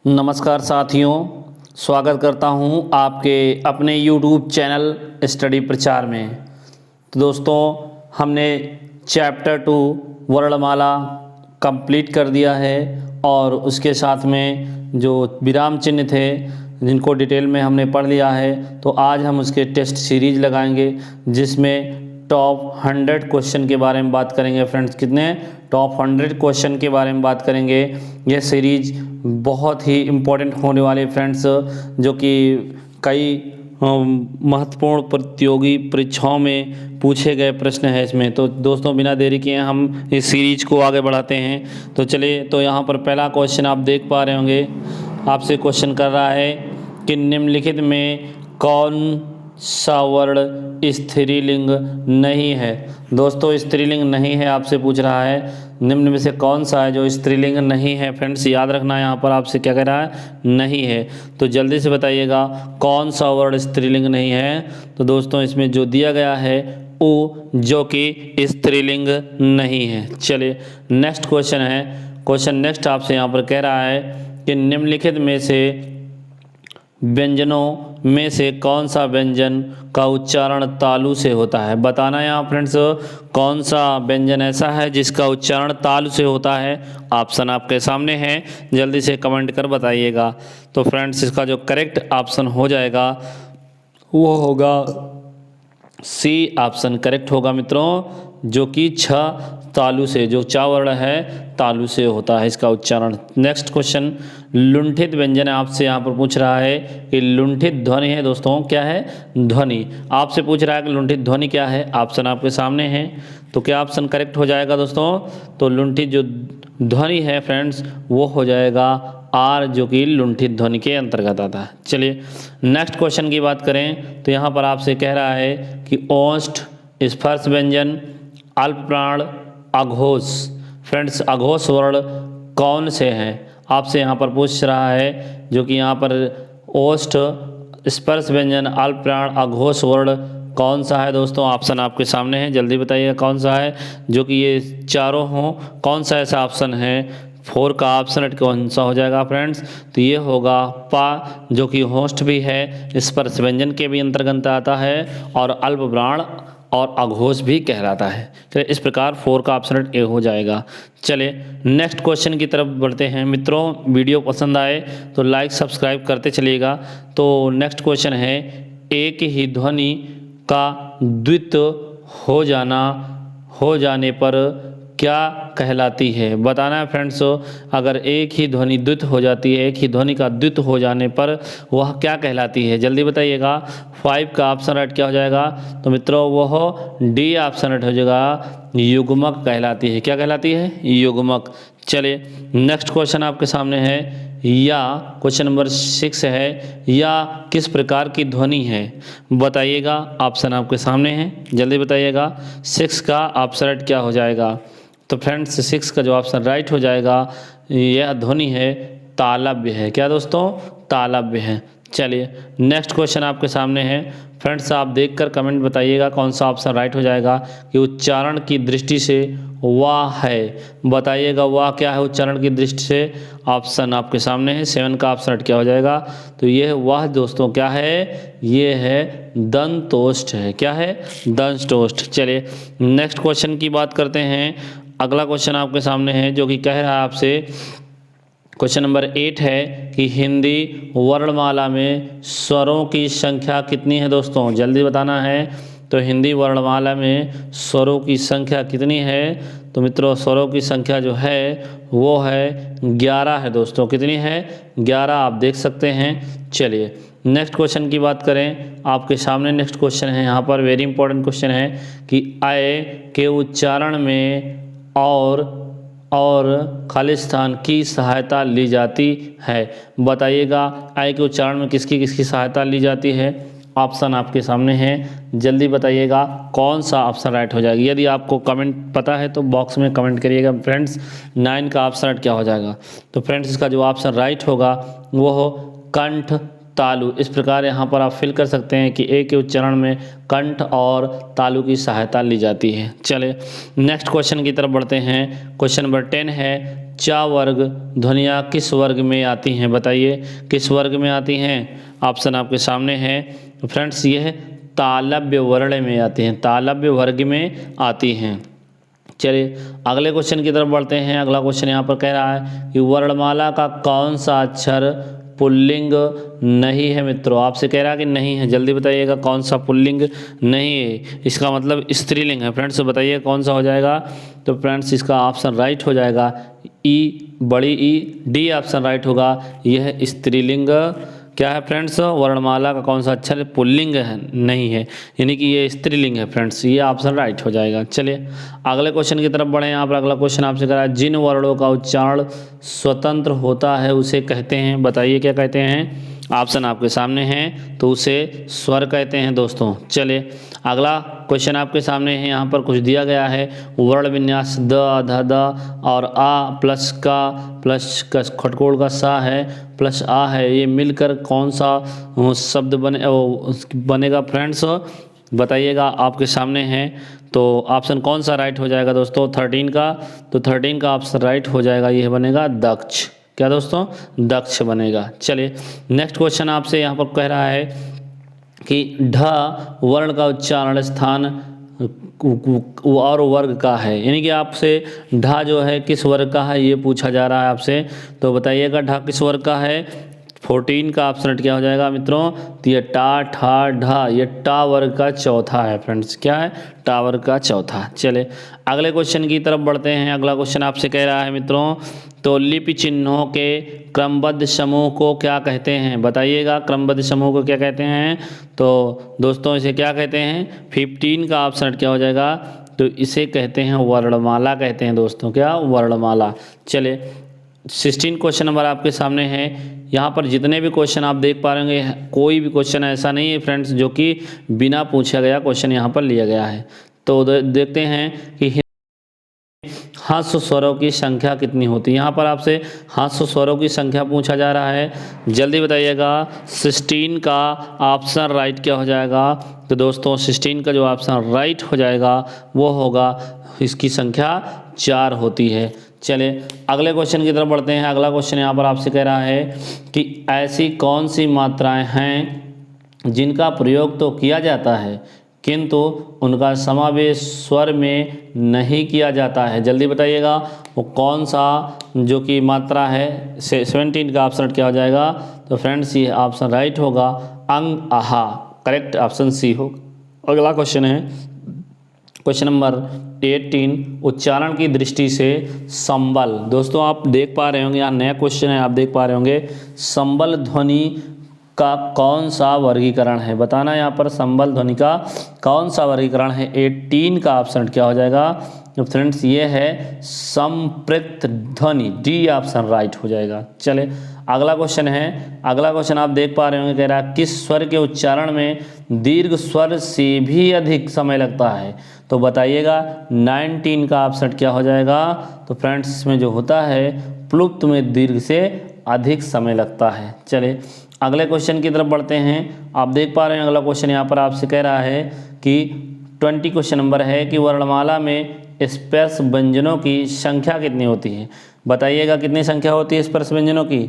नमस्कार साथियों, स्वागत करता हूं आपके अपने YouTube चैनल स्टडी प्रचार में। तो दोस्तों, हमने चैप्टर 2 वर्णमाला कंप्लीट कर दिया है और उसके साथ में जो विराम चिन्ह थे जिनको डिटेल में हमने पढ़ लिया है। तो आज हम उसके टेस्ट सीरीज लगाएंगे जिसमें टॉप 100 क्वेश्चन के बारे में बात करेंगे। फ्रेंड्स, कितने टॉप 100 क्वेश्चन के बारे में बात करेंगे। यह सीरीज बहुत ही इम्पोर्टेंट होने वाले फ्रेंड्स, जो कि कई महत्वपूर्ण प्रतियोगी परीक्षाओं में पूछे गए प्रश्न है इसमें। तो दोस्तों, बिना देरी किए हम इस सीरीज को आगे बढ़ाते हैं। तो चलिए, तो यहाँ पर पहला क्वेश्चन आप देख पा रहे होंगे। आपसे क्वेश्चन कर रहा है कि निम्नलिखित में कौन सा वर्ण स्त्रीलिंग नहीं है। दोस्तों, स्त्रीलिंग नहीं है आपसे पूछ रहा है। निम्न में से कौन सा है जो स्त्रीलिंग नहीं है। फ्रेंड्स, याद रखना, यहाँ पर आपसे क्या कह रहा है, नहीं है। तो जल्दी से बताइएगा कौन सा वर्ण स्त्रीलिंग नहीं है। तो दोस्तों, इसमें जो दिया गया है वो जो कि स्त्रीलिंग नहीं है। चलिए, नेक्स्ट क्वेश्चन है। क्वेश्चन नेक्स्ट आपसे यहाँ पर कह रहा है कि निम्नलिखित में से व्यंजनों में से कौन सा व्यंजन का उच्चारण तालु से होता है। बताना है यहाँ फ्रेंड्स, कौन सा व्यंजन ऐसा है जिसका उच्चारण तालु से होता है। ऑप्शन आपके सामने है, जल्दी से कमेंट कर बताइएगा। तो फ्रेंड्स, इसका जो करेक्ट ऑप्शन हो जाएगा वो होगा सी ऑप्शन करेक्ट होगा मित्रों, जो कि छ तालु से, जो चा वर्ण है तालु से होता है इसका उच्चारण। नेक्स्ट क्वेश्चन, लुंठित व्यंजन आपसे यहाँ पर पूछ रहा है कि लुंठित ध्वनि है। दोस्तों, क्या है, ध्वनि। आपसे पूछ रहा है कि लुंठित ध्वनि क्या है। ऑप्शन आपके सामने है। तो क्या ऑप्शन करेक्ट हो जाएगा दोस्तों। तो लुंठित जो ध्वनि है फ्रेंड्स, वो हो जाएगा आर, जो कि लुंठित ध्वनि के अंतर्गत आता है। चलिए, नेक्स्ट क्वेश्चन की बात करें तो यहाँ पर आपसे कह रहा है कि ओष्ठ, स्पर्श व्यंजन, अल्पप्राण, अघोष। फ्रेंड्स, अघोष वर्ण कौन से हैं आपसे यहाँ पर पूछ रहा है, जो कि यहाँ पर ओष्ठ, स्पर्श व्यंजन, अल्पप्राण, अघोष वर्ण कौन सा है। दोस्तों, ऑप्शन आपके सामने है, जल्दी बताइएगा कौन सा है, जो कि ये चारों हों। कौन सा ऐसा ऑप्शन है। 4 का ऑप्शन कौन सा हो जाएगा फ्रेंड्स। तो ये होगा पा, जो कि होस्ट भी है, स्पर्श व्यंजन के भी अंतर्गत आता है और अल्पप्राण और अघोष भी कहलाता है। चलिए, इस प्रकार 4 का ऑप्शन ए हो जाएगा। चलिए, नेक्स्ट क्वेश्चन की तरफ बढ़ते हैं मित्रों। वीडियो पसंद आए तो लाइक सब्सक्राइब करते चलिएगा। तो नेक्स्ट क्वेश्चन है, एक ही ध्वनि का द्वित हो जाने पर क्या कहलाती है। बताना है फ्रेंड्स, अगर एक ही ध्वनि द्वित हो जाती है, एक ही ध्वनि का द्वित हो जाने पर वह क्या कहलाती है। जल्दी बताइएगा। 5 का ऑप्शन राइट क्या हो जाएगा। तो मित्रों, वह डी ऑप्शन राइट हो जाएगा, युग्मक कहलाती है। क्या कहलाती है, युग्मक। चलिए, नेक्स्ट क्वेश्चन आपके सामने है, या क्वेश्चन नंबर 6 है, या किस प्रकार की ध्वनि है। बताइएगा, ऑप्शन आपके सामने है, जल्दी बताइएगा। 6 का ऑप्शन राइट क्या हो जाएगा। तो फ्रेंड्स, 6 का जो ऑप्शन राइट हो जाएगा, यह ध्वनि है तालव्य है। क्या दोस्तों, तालव्य है। चलिए, नेक्स्ट क्वेश्चन आपके सामने है। फ्रेंड्स, आप देखकर कमेंट बताइएगा कौन सा ऑप्शन राइट हो जाएगा कि उच्चारण की दृष्टि से वाह है। बताइएगा वाह क्या है उच्चारण की दृष्टि से। ऑप्शन आपके सामने है, 7 का ऑप्शन राइट क्या हो जाएगा। तो यह वाह दोस्तों क्या है, ये है दंतोष्ठ है। क्या है, दंतोष्ठ। चलिए, नेक्स्ट क्वेश्चन की बात करते हैं। अगला क्वेश्चन आपके सामने है, जो कि कह रहा है आपसे, क्वेश्चन नंबर 8 है कि हिंदी वर्णमाला में स्वरों की संख्या कितनी है। दोस्तों, जल्दी बताना है। तो हिंदी वर्णमाला में स्वरों की संख्या कितनी है। तो मित्रों, स्वरों की संख्या जो है वो है 11 है। दोस्तों, कितनी है, 11 आप देख सकते हैं। चलिए, नेक्स्ट क्वेश्चन की बात करें। आपके सामने नेक्स्ट क्वेश्चन है, यहाँ पर वेरी इंपॉर्टेंट क्वेश्चन है कि अय के उच्चारण में और खालिस्तान की सहायता ली जाती है। बताइएगा, अय के उच्चारण में किसकी किसकी सहायता ली जाती है। ऑप्शन आपके सामने है, जल्दी बताइएगा कौन सा ऑप्शन राइट हो जाएगा। यदि आपको कमेंट पता है तो बॉक्स में कमेंट करिएगा फ्रेंड्स। 9 का ऑप्शन राइट क्या हो जाएगा। तो फ्रेंड्स, इसका जो ऑप्शन राइट होगा वो हो कंठ तालु। इस प्रकार यहाँ पर आप फिल कर सकते हैं कि ए के उच्चारण में कंठ और तालु की सहायता ली जाती है। चले, नेक्स्ट क्वेश्चन की तरफ बढ़ते हैं। क्वेश्चन नंबर 10 है, चा वर्ग ध्वनियाँ किस वर्ग में आती हैं, बताइए किस वर्ग में आती हैं। ऑप्शन आपके सामने है फ्रेंड्स, ये है तालव्य वर्ण में आती हैं, तालव्य वर्ग में आती हैं। चलिए अगले क्वेश्चन की तरफ बढ़ते हैं। अगला क्वेश्चन यहाँ पर कह रहा है कि वर्णमाला का कौन सा अक्षर पुल्लिंग नहीं है। मित्रों आपसे कह रहा है कि नहीं है, जल्दी बताइएगा कौन सा पुल्लिंग नहीं है, इसका मतलब स्त्रीलिंग है। फ्रेंड्स बताइए कौन सा हो जाएगा। तो फ्रेंड्स इसका ऑप्शन राइट हो जाएगा ई, बड़ी ई, डी ऑप्शन राइट होगा। यह स्त्रीलिंग क्या है फ्रेंड्स, वर्णमाला का कौन सा अक्षर पुल्लिंग है नहीं है, यानी कि ये स्त्रीलिंग है फ्रेंड्स, ये ऑप्शन राइट हो जाएगा। चलिए अगले क्वेश्चन की तरफ बढ़े। यहाँ पर अगला क्वेश्चन आपसे करा है जिन वर्णों का उच्चारण स्वतंत्र होता है उसे कहते हैं, बताइए क्या कहते हैं। ऑप्शन आपके सामने हैं, तो उसे स्वर कहते हैं दोस्तों। चलिए अगला क्वेश्चन आपके सामने है, यहाँ पर कुछ दिया गया है वर्ण विन्यास द, ध, द और आ प्लस का प्लस खटकोड़ का सा है प्लस आ है, ये मिलकर कौन सा शब्द बनेगा फ्रेंड्स, बताइएगा आपके सामने है। तो ऑप्शन कौन सा राइट हो जाएगा दोस्तों 13 का, तो 13 का ऑप्शन राइट हो जाएगा, यह बनेगा दक्ष। क्या दोस्तों, दक्ष बनेगा। चलिए नेक्स्ट क्वेश्चन आपसे यहाँ पर कह रहा है कि ढ वर्ण का उच्चारण स्थान और वर्ग का है, यानी कि आपसे ढ जो है किस वर्ग का है ये पूछा जा रहा है आपसे, तो बताइएगा ढ किस वर्ग का है। 14 का ऑप्शन क्या हो जाएगा मित्रों, तो ये टा ठा ढा, ये टा वर्ग का चौथा है फ्रेंड्स, क्या है, टा वर्ग का चौथा। चले अगले क्वेश्चन की तरफ बढ़ते हैं। अगला क्वेश्चन आपसे कह रहा है मित्रों, तो लिपि चिन्हों के क्रमबद्ध समूह को क्या कहते हैं, बताइएगा क्रमबद्ध समूह को क्या कहते हैं। तो दोस्तों इसे क्या कहते हैं, 15 का ऑप्शन क्या हो जाएगा, तो इसे कहते हैं वर्णमाला कहते हैं दोस्तों, क्या वर्णमाला। चले 16 क्वेश्चन नंबर आपके सामने है। यहाँ पर जितने भी क्वेश्चन आप देख पा रहे होंगे, कोई भी क्वेश्चन ऐसा नहीं है फ्रेंड्स जो कि बिना पूछा गया क्वेश्चन यहाँ पर लिया गया है। तो देखते हैं कि ह्रस्व स्वरों की संख्या कितनी होती है। यहाँ पर आपसे ह्रस्व स्वरों की संख्या पूछा जा रहा है, जल्दी बताइएगा। 16 का ऑप्शन राइट क्या हो जाएगा, तो दोस्तों 16 का जो ऑप्शन राइट हो जाएगा वो होगा, इसकी संख्या 4 होती है। चले अगले क्वेश्चन की तरफ बढ़ते हैं। अगला क्वेश्चन यहाँ पर आपसे कह रहा है कि ऐसी कौन सी मात्राएं हैं जिनका प्रयोग तो किया जाता है किंतु उनका समावेश स्वर में नहीं किया जाता है, जल्दी बताइएगा वो कौन सा जो कि मात्रा है। 17 का ऑप्शन क्या हो जाएगा, तो फ्रेंड्स ये ऑप्शन राइट होगा, अंग आहा, करेक्ट ऑप्शन सी हो। अगला क्वेश्चन है क्वेश्चन नंबर 18, उच्चारण की दृष्टि से संबल। दोस्तों आप देख पा रहे होंगे, यहाँ नया क्वेश्चन है, आप देख पा रहे होंगे संबल ध्वनि का कौन सा वर्गीकरण है, बताना यहाँ पर संबल ध्वनि का कौन सा वर्गीकरण है। 18 का ऑप्शन क्या हो जाएगा, तो फ्रेंड्स ये है संपृक्त ध्वनि, डी ऑप्शन राइट हो जाएगा। चले अगला क्वेश्चन है। अगला क्वेश्चन आप देख पा रहे होंगे, कह रहा है किस स्वर के उच्चारण में दीर्घ स्वर से भी अधिक समय लगता है, तो बताइएगा 19 का ऑप्शन क्या हो जाएगा। तो फ्रेंड्स इसमें जो होता है प्लुप्त में दीर्घ से अधिक समय लगता है। चले अगले क्वेश्चन की तरफ बढ़ते हैं। आप देख पा रहे हैं अगला क्वेश्चन यहाँ पर आपसे कह रहा है कि 20 क्वेश्चन नंबर है कि वर्णमाला में स्पर्श व्यंजनों की संख्या कितनी होती है, बताइएगा कितनी संख्या होती है स्पर्श व्यंजनों की।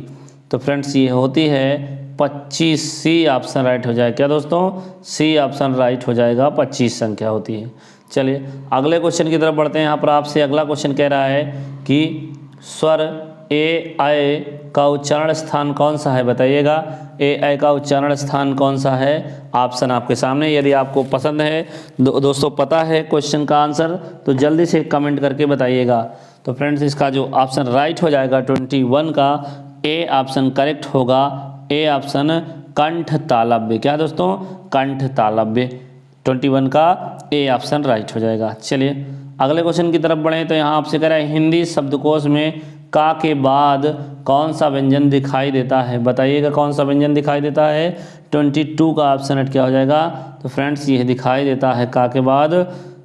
तो फ्रेंड्स ये होती है 25, सी ऑप्शन राइट हो जाएगा। क्या दोस्तों, सी ऑप्शन राइट हो जाएगा, 25 संख्या होती है। चलिए अगले क्वेश्चन की तरफ बढ़ते हैं। यहाँ पर आपसे अगला क्वेश्चन कह रहा है कि स्वर ए आई का उच्चारण स्थान कौन सा है, बताइएगा ए आई का उच्चारण स्थान कौन सा है। ऑप्शन आपके सामने, यदि आपको पसंद है दोस्तों पता है क्वेश्चन का आंसर तो जल्दी से कमेंट करके बताइएगा। तो फ्रेंड्स इसका जो ऑप्शन राइट हो जाएगा 21 का ए ऑप्शन करेक्ट होगा, ए ऑप्शन कंठ तालव्य। क्या दोस्तों, कंठ तालव्य, 21 का ए ऑप्शन राइट हो जाएगा। चलिए अगले क्वेश्चन की तरफ बढ़ें। तो यहाँ आपसे कह रहा है हिंदी शब्दकोश में का के बाद कौन सा व्यंजन दिखाई देता है, बताइएगा कौन सा व्यंजन दिखाई देता है। 22 का ऑप्शन राइट क्या हो जाएगा, तो फ्रेंड्स ये दिखाई देता है का के बाद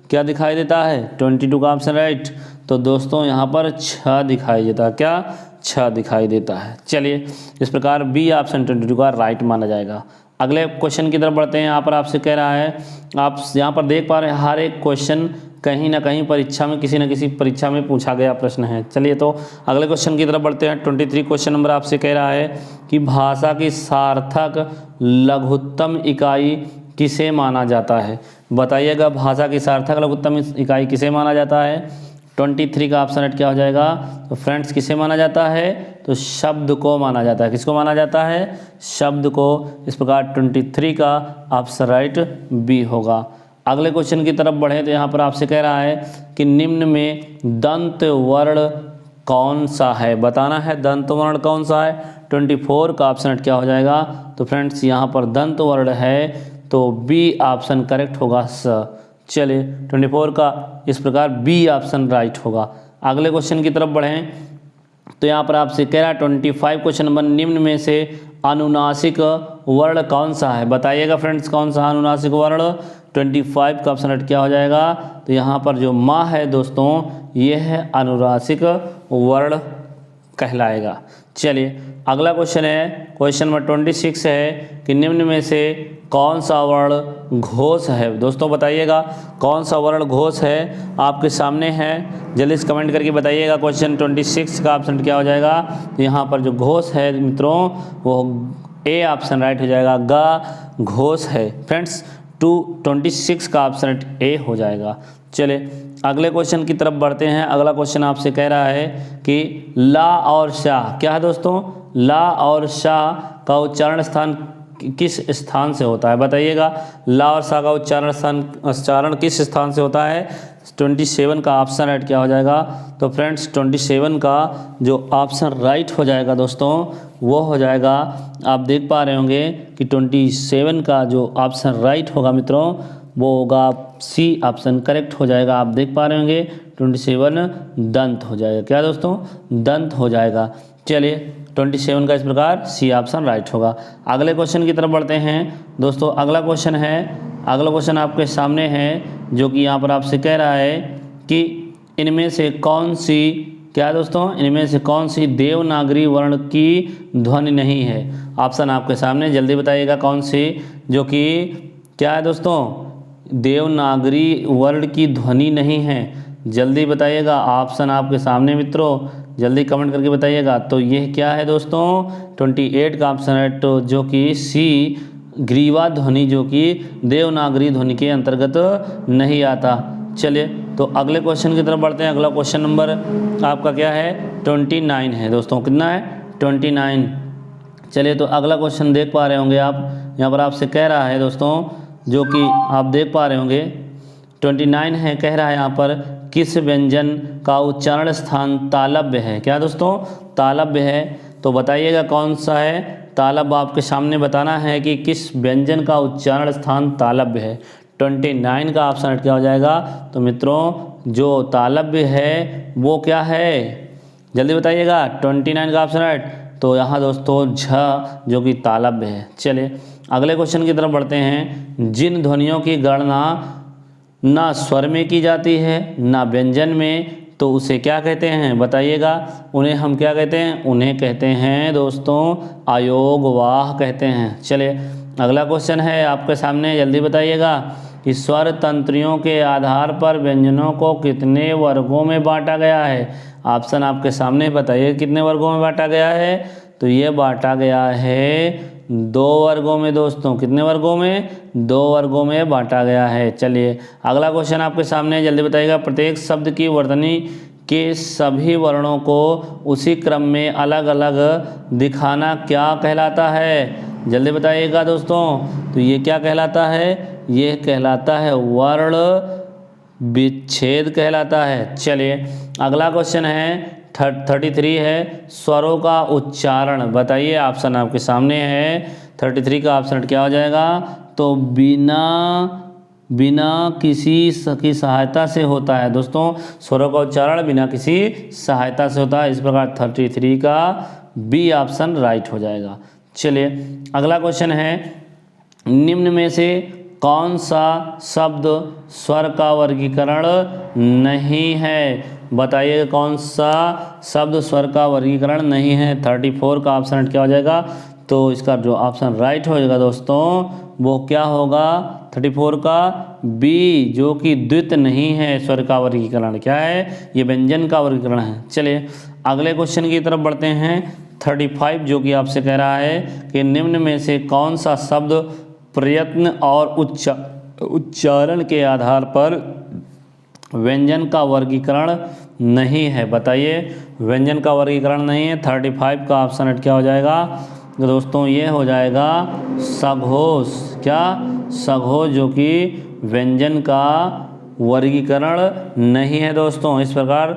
क्या दिखाई देता है, 22 का ऑप्शन राइट। तो दोस्तों यहाँ पर 6 दिखाई देता है, क्या 6 दिखाई देता है। चलिए इस प्रकार बी ऑप्शन 22 का राइट माना जाएगा। अगले क्वेश्चन की तरफ बढ़ते हैं। यहाँ पर आपसे कह रहा है, आप यहाँ पर देख पा रहे हैं हर एक क्वेश्चन कहीं ना कहीं परीक्षा में किसी न किसी परीक्षा में पूछा गया प्रश्न है। चलिए तो अगले क्वेश्चन की तरफ बढ़ते हैं। 23 क्वेश्चन नंबर आपसे कह रहा है कि भाषा की सार्थक लघुत्तम इकाई किसे माना जाता है। बताइएगा भाषा की सार्थक लघुत्तम इकाई किसे माना जाता है। 23 का ऑप्शन राइट क्या हो जाएगा। तो फ्रेंड्स किसे माना जाता है, तो शब्द को माना जाता है। किसको माना जाता है, शब्द को। इस प्रकार 23 का ऑप्शन राइट बी होगा। अगले क्वेश्चन की तरफ बढ़े तो यहाँ पर आपसे कह रहा है कि निम्न में दंत वर्ण कौन सा है। बताना है दंत वर्ण कौन सा है। 24 का ऑप्शन क्या हो जाएगा। तो फ्रेंड्स यहाँ पर दंत वर्ण है तो बी ऑप्शन करेक्ट होगा स। चलिए 24 का इस प्रकार बी ऑप्शन राइट होगा। अगले क्वेश्चन की तरफ बढ़ें तो यहाँ पर आपसे कह रहा है 25 क्वेश्चन नंबर निम्न में से अनुनासिक वर्ण कौन सा है। बताइएगा फ्रेंड्स कौन सा अनुनासिक वर्ण। 25 का ऑप्शन क्या हो जाएगा। तो यहाँ पर जो माँ है दोस्तों ये है अनुनासिक वर्ण कहलाएगा। चलिए अगला क्वेश्चन है क्वेश्चन नंबर 26 है कि निम्न में से कौन सा वर्ण घोष है। दोस्तों बताइएगा कौन सा वर्ण घोष है, आपके सामने है, जल्दी से कमेंट करके बताइएगा। क्वेश्चन 26 का ऑप्शन क्या हो जाएगा। तो यहाँ पर जो घोष है मित्रों वो ए ऑप्शन राइट हो जाएगा, गा घोष है। फ्रेंड्स 26 का ऑप्शन ए हो जाएगा। चले अगले क्वेश्चन की तरफ बढ़ते हैं। अगला क्वेश्चन आपसे कह रहा है कि ला और शाह क्या है दोस्तों। ला और शाह का उच्चारण स्थान किस स्थान से होता है। बताइएगा ला और शाह का उच्चारण किस स्थान से होता है। 27 का ऑप्शन राइट क्या हो जाएगा। तो फ्रेंड्स 27 का जो ऑप्शन राइट हो जाएगा दोस्तों वो हो जाएगा, आप देख पा रहे होंगे कि 27 का जो ऑप्शन राइट होगा मित्रों वो होगा सी ऑप्शन करेक्ट हो जाएगा। आप देख पा रहे होंगे 27 दंत हो जाएगा। क्या दोस्तों, दंत हो जाएगा। चलिए 27 का इस प्रकार सी ऑप्शन राइट होगा। अगले क्वेश्चन की तरफ बढ़ते हैं दोस्तों। अगला क्वेश्चन आपके सामने है जो कि यहाँ पर आपसे कह रहा है कि इनमें से कौन सी क्या दोस्तों, इनमें से कौन सी देवनागरी वर्ण की ध्वनि नहीं है। ऑप्शन आपके सामने, जल्दी बताइएगा कौन सी जो कि क्या है दोस्तों, देवनागरी वर्ण की ध्वनि नहीं है। जल्दी बताइएगा, ऑप्शन आपके सामने मित्रों, जल्दी कमेंट करके बताइएगा। तो ये क्या है दोस्तों 28 का ऑप्शन है तो जो कि सी ग्रीवा ध्वनि जो कि देवनागरी ध्वनि के अंतर्गत नहीं आता। चलिए तो अगले क्वेश्चन की तरफ बढ़ते हैं। अगला क्वेश्चन नंबर आपका क्या है 29 है दोस्तों। कितना है 29। चलिए तो अगला क्वेश्चन देख पा रहे होंगे आप, यहाँ पर आपसे कह रहा है दोस्तों जो कि आप देख पा रहे होंगे 29 है, कह रहा है यहाँ पर किस व्यंजन का उच्चारण स्थान तालव्य है। क्या दोस्तों, तालव्य है। तो बताइएगा कौन सा है तालव्य, आपके सामने बताना है कि किस व्यंजन का उच्चारण स्थान तालव्य है। 29 का ऑप्शन क्या हो जाएगा। तो मित्रों जो तालव्य है वो क्या है, जल्दी बताइएगा। 29 का ऑप्शन राइट, तो यहाँ दोस्तों झ जो कि तालव्य है। चलिए अगले क्वेश्चन की तरफ बढ़ते हैं। जिन ध्वनियों की गणना ना स्वर में की जाती है ना व्यंजन में, तो उसे क्या कहते हैं बताइएगा। उन्हें हम क्या कहते हैं, उन्हें कहते हैं दोस्तों अयोगवाह कहते हैं। चलिए अगला क्वेश्चन है आपके सामने, जल्दी बताइएगा कि स्वर तंत्रियों के आधार पर व्यंजनों को कितने वर्गों में बांटा गया है। ऑप्शन आपके सामने, बताइए कितने वर्गों में बांटा गया है। तो ये बांटा गया है 2 वर्गों में दोस्तों। कितने वर्गों में, 2 वर्गों में बांटा गया है। चलिए अगला क्वेश्चन आपके सामने, जल्दी बताइएगा। प्रत्येक शब्द की वर्तनी के सभी वर्णों को उसी क्रम में अलग अलग दिखाना क्या कहलाता है। जल्दी बताइएगा दोस्तों। तो ये क्या कहलाता है, ये कहलाता है वर्ण विच्छेद कहलाता है। चलिए अगला क्वेश्चन है 33 है स्वरों का उच्चारण। बताइए, ऑप्शन आपके सामने है। 33 का ऑप्शन क्या हो जाएगा। तो बिना किसी की सहायता से होता है दोस्तों। स्वरों का उच्चारण बिना किसी सहायता से होता है। इस प्रकार 33 का बी ऑप्शन राइट हो जाएगा। चलिए अगला क्वेश्चन है, निम्न में से कौन सा शब्द स्वर का वर्गीकरण नहीं है। बताइए कौन सा शब्द स्वर का वर्गीकरण नहीं है। 34 का ऑप्शन क्या हो जाएगा। तो इसका जो ऑप्शन राइट हो जाएगा दोस्तों वो क्या होगा 34 का बी, जो कि द्वित नहीं है। स्वर का वर्गीकरण क्या है, ये व्यंजन का वर्गीकरण है। चलिए अगले क्वेश्चन की तरफ बढ़ते हैं 35, जो कि आपसे कह रहा है कि निम्न में से कौन सा शब्द प्रयत्न और उच्चारण के आधार पर व्यंजन का वर्गीकरण नहीं है। बताइए, व्यंजन का वर्गीकरण नहीं है। 35 का ऑप्शन क्या हो जाएगा, तो दोस्तों ये हो जाएगा सघोष। क्या, सघोष, जो कि व्यंजन का वर्गीकरण नहीं है दोस्तों। इस प्रकार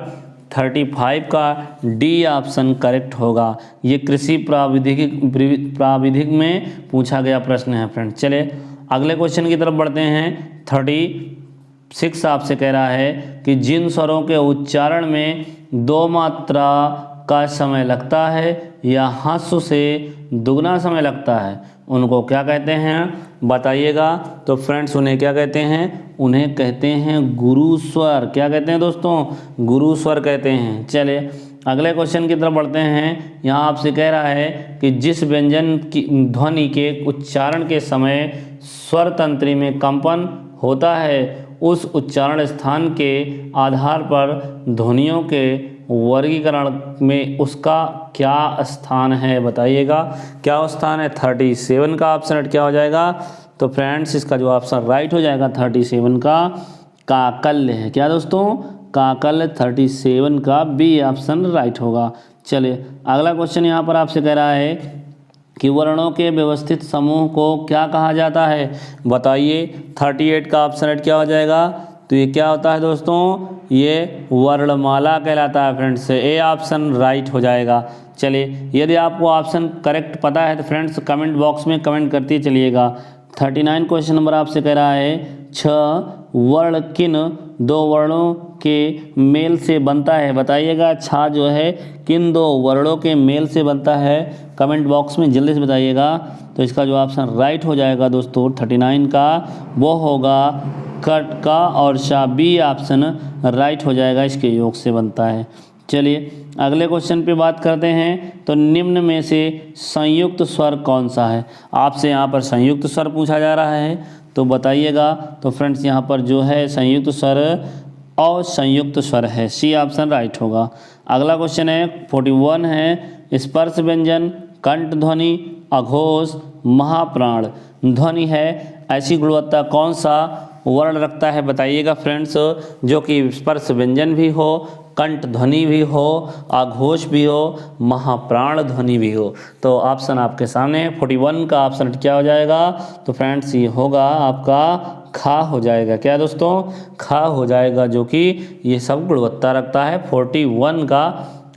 35 का डी ऑप्शन करेक्ट होगा। ये कृषि प्राविधिक में पूछा गया प्रश्न है फ्रेंड। चलिए अगले क्वेश्चन की तरफ बढ़ते हैं। 36 आपसे कह रहा है कि जिन स्वरों के उच्चारण में 2 मात्रा का समय लगता है या ह्रस्व से दुगना समय लगता है उनको क्या कहते हैं, बताइएगा। तो फ्रेंड्स उन्हें क्या कहते हैं, उन्हें कहते हैं गुरु स्वर। क्या कहते हैं दोस्तों, गुरु स्वर कहते हैं। चलिए अगले क्वेश्चन की तरफ बढ़ते हैं। यहाँ आपसे कह रहा है कि जिस व्यंजन की ध्वनि के उच्चारण के समय स्वर तंत्री में कंपन होता है उस उच्चारण स्थान के आधार पर ध्वनियों के वर्गीकरण में उसका क्या स्थान है, बताइएगा क्या स्थान है। 37 का ऑप्शन क्या हो जाएगा, तो फ्रेंड्स इसका जो ऑप्शन राइट हो जाएगा 37 का काकल्य है। क्या दोस्तों, काकल्य 37 का बी ऑप्शन राइट होगा। चलिए अगला क्वेश्चन यहाँ पर आपसे कह रहा है कि वर्णों के व्यवस्थित समूह को क्या कहा जाता है, बताइए। 38 का ऑप्शन क्या हो जाएगा, तो ये क्या होता है दोस्तों, ये वर्णमाला कहलाता है फ्रेंड्स। ए ऑप्शन राइट हो जाएगा। चलिए यदि आपको ऑप्शन करेक्ट पता है तो फ्रेंड्स कमेंट बॉक्स में कमेंट करते चलिएगा। 39 क्वेश्चन नंबर आपसे कह रहा है 6 वर्ण किन 2 वर्णों के मेल से बनता है, बताइएगा। 6 जो है किन 2 वर्णों के मेल से बनता है, कमेंट बॉक्स में जल्दी से बताइएगा। तो इसका जो ऑप्शन राइट हो जाएगा दोस्तों 39 का वो होगा कट का और शा, बी ऑप्शन राइट हो जाएगा, इसके योग से बनता है। चलिए अगले क्वेश्चन पे बात करते हैं। तो निम्न में से संयुक्त स्वर कौन सा है, आपसे यहाँ पर संयुक्त स्वर पूछा जा रहा है तो बताइएगा। तो फ्रेंड्स यहाँ पर जो है संयुक्त स्वर और संयुक्त स्वर है, सी ऑप्शन राइट होगा। अगला क्वेश्चन है 41 है स्पर्श व्यंजन कंठ ध्वनि अघोष महाप्राण ध्वनि है ऐसी गुणवत्ता कौन सा वर्ण रखता है, बताइएगा फ्रेंड्स। जो कि स्पर्श व्यंजन भी हो, कंठ ध्वनि भी हो, आघोष भी हो, महाप्राण ध्वनि भी हो। तो ऑप्शन आपके सामने है। 41 का ऑप्शन क्या हो जाएगा, तो फ्रेंड्स ये होगा आपका खा हो जाएगा। क्या दोस्तों, खा हो जाएगा, जो कि ये सब गुणवत्ता रखता है। 41 का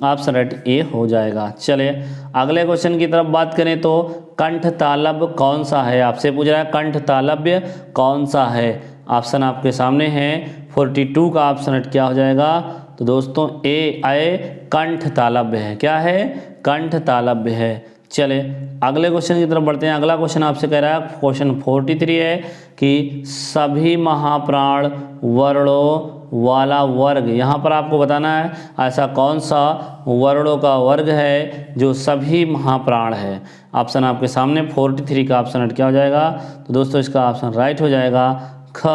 ऑप्शन राइट ए हो जाएगा। चलिए अगले क्वेश्चन की तरफ बात करें तो कंठ तालव्य कौन सा है, आपसे पूछ रहा है कंठ तालव्य कौन सा है। ऑप्शन आपके सामने है। 42 का ऑप्शन राइट क्या हो जाएगा, तो दोस्तों ए आए कंठ तालव्य है। क्या है, कंठ तालव्य है। चले अगले क्वेश्चन की तरफ बढ़ते हैं। अगला क्वेश्चन आपसे कह रहा है क्वेश्चन 43 है कि सभी महाप्राण वर्णों वाला वर्ग, यहाँ पर आपको बताना है ऐसा कौन सा वर्णों का वर्ग है जो सभी महाप्राण है। ऑप्शन आपके सामने 43 का ऑप्शन क्या हो जाएगा, तो दोस्तों इसका ऑप्शन राइट हो जाएगा ख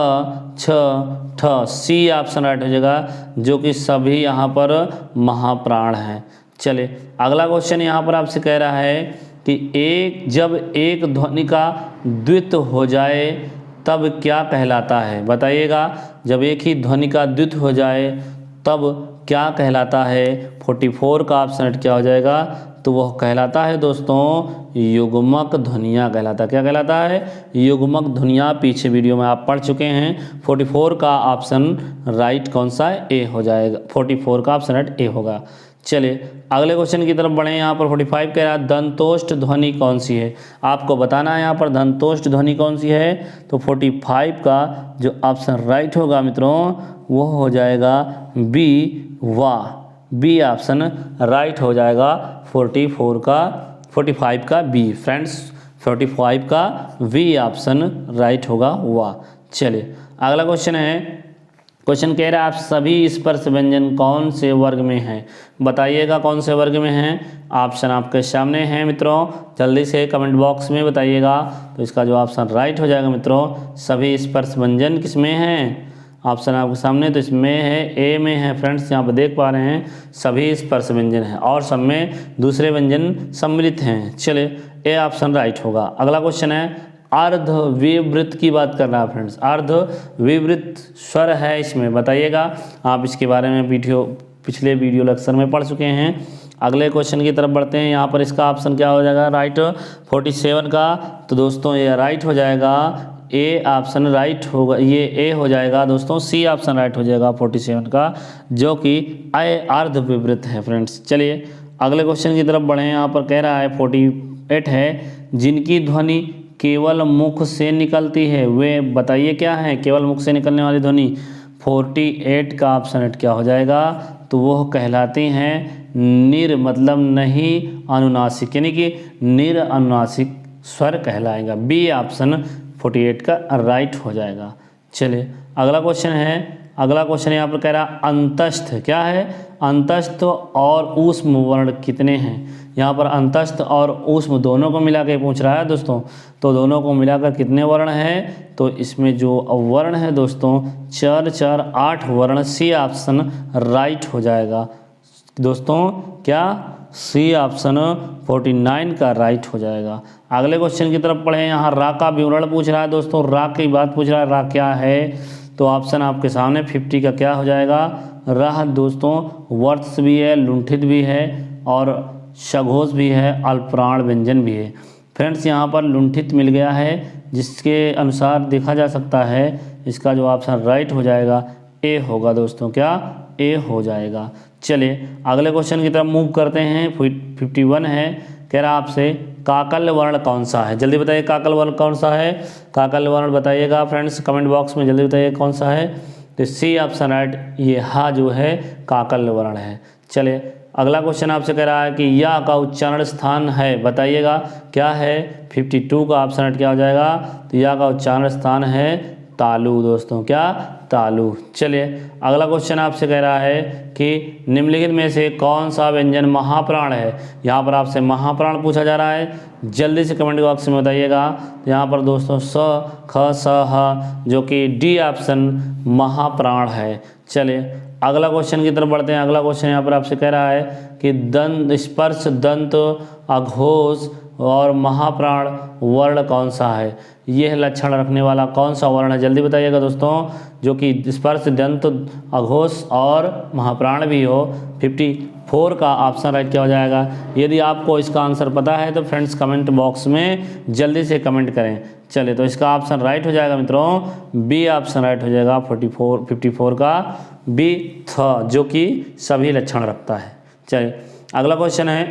छ ठ, सी ऑप्शन राइट हो जाएगा, जो कि सभी यहाँ पर महाप्राण हैं। चले अगला क्वेश्चन यहाँ पर आपसे कह रहा है कि जब एक ध्वनि का द्वित हो जाए तब क्या कहलाता है, बताइएगा। जब एक ही ध्वनि का द्वित हो जाए तब क्या कहलाता है। 44 का ऑप्शन क्या हो जाएगा, तो वह कहलाता है दोस्तों युग्मक ध्वनियाँ कहलाता है। क्या कहलाता है, युग्मक ध्वनियाँ। पीछे वीडियो में आप पढ़ चुके हैं। 44 का ऑप्शन राइट कौन सा है, ए हो जाएगा। 44 का ऑप्शन राइट ए होगा। चलिए अगले क्वेश्चन की तरफ बढ़े। यहाँ पर 45 कह रहा है दंतोष्ठ ध्वनि कौन सी है, आपको बताना है यहाँ पर दंतोष्ठ ध्वनि कौन सी है। तो 45 का जो ऑप्शन राइट होगा मित्रों वो हो जाएगा बी वाह, बी ऑप्शन राइट हो जाएगा। 45 का बी फ्रेंड्स, 45 का बी ऑप्शन राइट होगा वाह। चलिए अगला क्वेश्चन है क्वेश्चन कह रहा है आप सभी स्पर्श व्यंजन कौन से वर्ग में हैं, बताइएगा कौन से वर्ग में हैं। ऑप्शन आपके सामने हैं मित्रों, जल्दी से कमेंट बॉक्स में बताइएगा। तो इसका जो ऑप्शन राइट हो जाएगा मित्रों, सभी स्पर्श व्यंजन किस में हैं। ऑप्शन आपके सामने, तो इसमें है ए में है फ्रेंड्स, यहाँ पर देख पा रहे हैं सभी स्पर्श व्यंजन हैं और सब में दूसरे व्यंजन सम्मिलित हैं। चलिए ए ऑप्शन राइट होगा। अगला क्वेश्चन है अर्ध विवृत की बात कर रहा है फ्रेंड्स, अर्ध विवृत स्वर है इसमें, बताइएगा। आप इसके बारे में पिछले वीडियो लेक्चर में पढ़ चुके हैं। अगले क्वेश्चन की तरफ बढ़ते हैं। यहाँ पर इसका ऑप्शन क्या हो जाएगा राइट 47 का, तो दोस्तों ये राइट हो जाएगा, ए ऑप्शन राइट होगा, ये ए हो जाएगा दोस्तों, सी ऑप्शन राइट हो जाएगा 47 का, जो कि अर्ध विवृत है फ्रेंड्स। चलिए अगले क्वेश्चन की तरफ बढ़े। यहाँ पर कह रहा है 48 है, जिनकी ध्वनि केवल मुख से निकलती है वे बताइए क्या है, केवल मुख से निकलने वाली ध्वनि। 48 का ऑप्शन क्या हो जाएगा, तो वो कहलाती हैं निर मतलब नहीं अनुनासिक, यानी कि निर अनुनासिक स्वर कहलाएगा। बी ऑप्शन 48 का राइट हो जाएगा। चलिए अगला क्वेश्चन है, अगला क्वेश्चन यहाँ पर कह रहा है अंतस्थ क्या है, अंतस्थ और ऊष्म वर्ण कितने हैं। यहाँ पर अंतस्थ और ऊष्म दोनों को मिला के पूछ रहा है दोस्तों, तो दोनों को मिलाकर कितने वर्ण हैं, तो इसमें जो वर्ण है दोस्तों 4 4 8 वर्ण, सी ऑप्शन राइट हो जाएगा दोस्तों, क्या सी ऑप्शन 49 का राइट हो जाएगा। अगले क्वेश्चन की तरफ पढ़े। यहाँ रा का विवरण पूछ रहा है दोस्तों, रा की बात पूछ रहा है, रा क्या है, तो ऑप्शन आपके सामने 50 का क्या हो जाएगा, राह दोस्तों वर्ष भी है, लुंठित भी है और सघोष भी है, अल्पप्राण व्यंजन भी है। फ्रेंड्स यहाँ पर लुंठित मिल गया है, जिसके अनुसार देखा जा सकता है इसका जो ऑप्शन राइट हो जाएगा ए होगा दोस्तों, क्या ए हो जाएगा। चलिए अगले क्वेश्चन की तरफ मूव करते हैं। 51 है, कह रहा आपसे काकल्य वर्ण कौन सा है, जल्दी बताइए काकल्य वर्ण कौन सा है, काकल्य वर्ण बताइएगा फ्रेंड्स कमेंट बॉक्स में, जल्दी बताइए कौन सा है। तो सी ऑप्शन राइट, ये हा जो है काकल्य वर्ण है। चलिए अगला क्वेश्चन आपसे कह रहा है कि या का उच्चारण स्थान है, बताइएगा क्या है। 52 का ऑप्शन राइट क्या हो जाएगा, तो या का उच्चारण स्थान है तालु दोस्तों, क्या तालु। चलिए अगला क्वेश्चन आपसे कह रहा है कि निम्नलिखित में से कौन सा व्यंजन महाप्राण है। यहाँ पर आपसे महाप्राण पूछा जा रहा है, जल्दी से कमेंट बॉक्स में बताइएगा। यहाँ पर दोस्तों स ख स ह, जो कि डी ऑप्शन महाप्राण है। चलिए अगला क्वेश्चन की तरफ बढ़ते हैं। अगला क्वेश्चन यहाँ पर आपसे कह रहा है कि दंत स्पर्श दंत अघोष और महाप्राण वर्ण कौन सा है, यह लक्षण रखने वाला कौन सा वर्ण है, जल्दी बताइएगा दोस्तों, जो कि स्पर्श दंत अघोष और महाप्राण भी हो। 54 का ऑप्शन राइट क्या हो जाएगा। यदि आपको इसका आंसर पता है तो फ्रेंड्स कमेंट बॉक्स में जल्दी से कमेंट करें। चलिए तो इसका ऑप्शन राइट हो जाएगा मित्रों, बी ऑप्शन राइट हो जाएगा 54 का बी था, जो कि सभी लक्षण रखता है। चलिए अगला क्वेश्चन है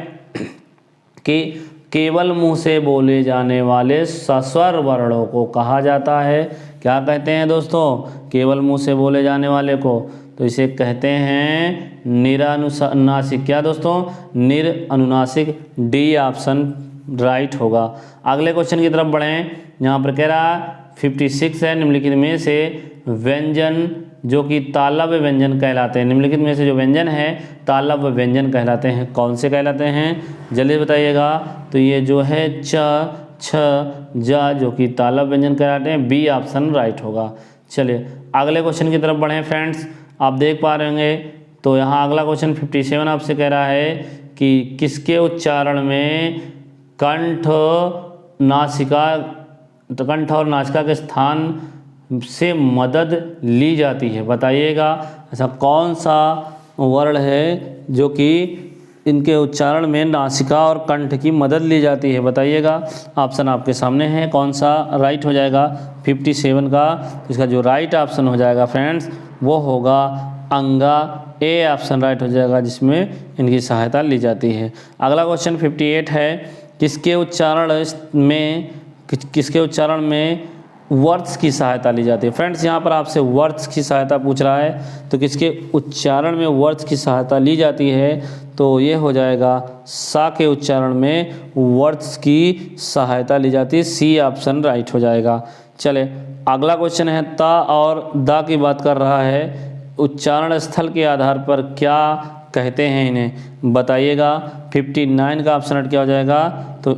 कि केवल मुंह से बोले जाने वाले सस्वर वर्णों को कहा जाता है, क्या कहते हैं दोस्तों, केवल मुंह से बोले जाने वाले को, तो इसे कहते हैं निरानुनासिक, क्या दोस्तों निर अनुनासिक, डी ऑप्शन राइट होगा। अगले क्वेश्चन की तरफ बढ़ें। यहाँ पर कह रहा 56 है, निम्नलिखित में से व्यंजन जो कि तालव्य व्यंजन कहलाते हैं, निम्नलिखित में से जो व्यंजन है तालव्य व्यंजन कहलाते हैं, कौन से कहलाते हैं जल्दी बताइएगा। तो ये जो है च छ जा, जो कि तालव्य व्यंजन कहलाते हैं, बी ऑप्शन राइट होगा। चलिए अगले क्वेश्चन की तरफ बढ़ें फ्रेंड्स, आप देख पा रहे होंगे। तो यहाँ अगला क्वेश्चन 57 आपसे कह रहा है कि किसके उच्चारण में कंठ और नासिका के स्थान से मदद ली जाती है, बताइएगा ऐसा कौन सा वर्ण है जो कि इनके उच्चारण में नासिका और कंठ की मदद ली जाती है, बताइएगा। ऑप्शन आपके सामने है, कौन सा राइट हो जाएगा 57 का। इसका जो राइट ऑप्शन हो जाएगा फ्रेंड्स वो होगा अंगा, ए ऑप्शन राइट हो जाएगा, जिसमें इनकी सहायता ली जाती है। अगला क्वेश्चन 58 है, किसके उच्चारण में वर्ड्स की सहायता ली जाती है। फ्रेंड्स यहाँ पर आपसे वर्ड्स की सहायता पूछ रहा है, तो किसके उच्चारण में वर्ड्स की सहायता ली जाती है, तो ये हो जाएगा सा के उच्चारण में वर्ड्स की सहायता ली जाती है, सी ऑप्शन राइट हो जाएगा। चले अगला क्वेश्चन है ता और दा की बात कर रहा है, उच्चारण स्थल के आधार पर क्या कहते हैं इन्हें, बताइएगा। 59 का ऑप्शन क्या हो जाएगा, तो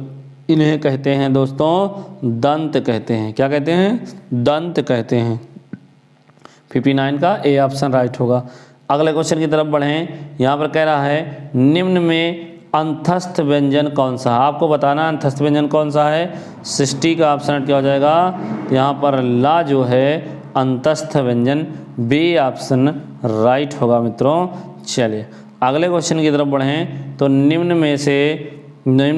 इन्हें कहते हैं दोस्तों दंत कहते हैं। क्या कहते हैं, दंत कहते हैं। 59 का ए ऑप्शन राइट होगा। अगले क्वेश्चन की तरफ बढ़ें। यहाँ पर कह रहा है निम्न में अंतस्थ व्यंजन कौन सा है, आपको बताना अंतस्थ व्यंजन कौन सा है। 60 का ऑप्शन क्या हो जाएगा, तो यहाँ पर ला जो है अंतस्थ व्यंजन, बी ऑप्शन राइट होगा मित्रों। चलिए अगले क्वेश्चन की तरफ बढ़ें। तो निम्न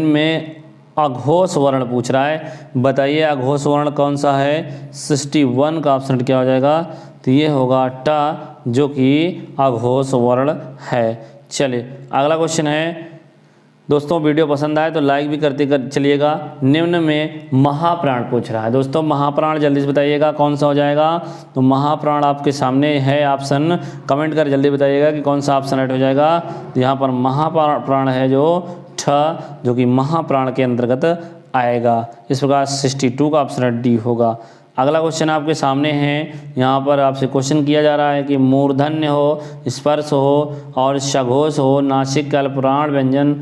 में अघोष वर्ण पूछ रहा है, बताइए अघोष वर्ण कौन सा है। 61 का ऑप्शन क्या हो जाएगा, तो ये होगा टा, जो कि अघोष वर्ण है। चलिए अगला क्वेश्चन है दोस्तों, वीडियो पसंद आए तो लाइक भी करते चलिएगा। निम्न में महाप्राण पूछ रहा है दोस्तों, महाप्राण जल्दी से बताइएगा कौन सा हो जाएगा। तो महाप्राण आपके सामने है ऑप्शन, कमेंट कर जल्दी बताइएगा कि कौन सा ऑप्शन राइट हो जाएगा। तो यहाँ पर महाप्राण है जो ठ, जो कि महाप्राण के अंतर्गत आएगा। इस प्रकार 62 का ऑप्शन डी होगा। अगला क्वेश्चन आपके सामने है, यहाँ पर आपसे क्वेश्चन किया जा रहा है कि मूर्धन्य हो, स्पर्श हो और सघोष हो, नासिक का अल्पप्राण व्यंजन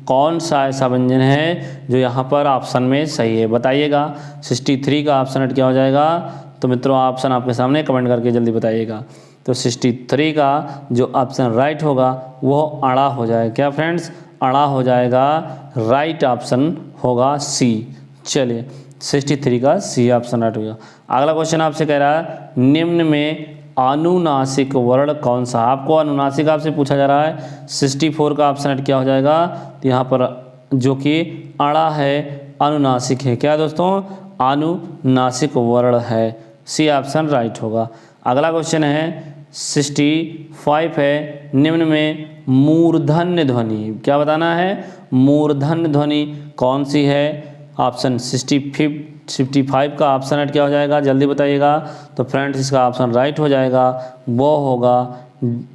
कौन सा ऐसा व्यंजन है जो यहाँ पर ऑप्शन में सही है, बताइएगा। 63 का ऑप्शन क्या हो जाएगा, तो मित्रों ऑप्शन आपके सामने कमेंट करके जल्दी बताइएगा। तो 63 का जो ऑप्शन राइट होगा वो अड़ा हो जाएगा। क्या फ्रेंड्स, अड़ा हो जाएगा, राइट ऑप्शन होगा सी। चलिए 63 का सी ऑप्शन राइट होगा। अगला क्वेश्चन आपसे कह रहा है निम्न में अनुनासिक वर्ण कौन सा, आपको अनुनासिक आपसे पूछा जा रहा है। 64 का ऑप्शन क्या हो जाएगा, तो यहाँ पर जो कि अड़ा है अनुनासिक है। क्या दोस्तों, अनुनासिक वर्ण है, सी ऑप्शन राइट होगा। अगला क्वेश्चन है 65 है, निम्न में मूर्धन्य ध्वनि, क्या बताना है, मूर्धन्य ध्वनि कौन सी है। ऑप्शन 65 का ऑप्शन राइट क्या हो जाएगा, जल्दी बताइएगा। तो फ्रेंड्स इसका ऑप्शन राइट हो जाएगा, वो होगा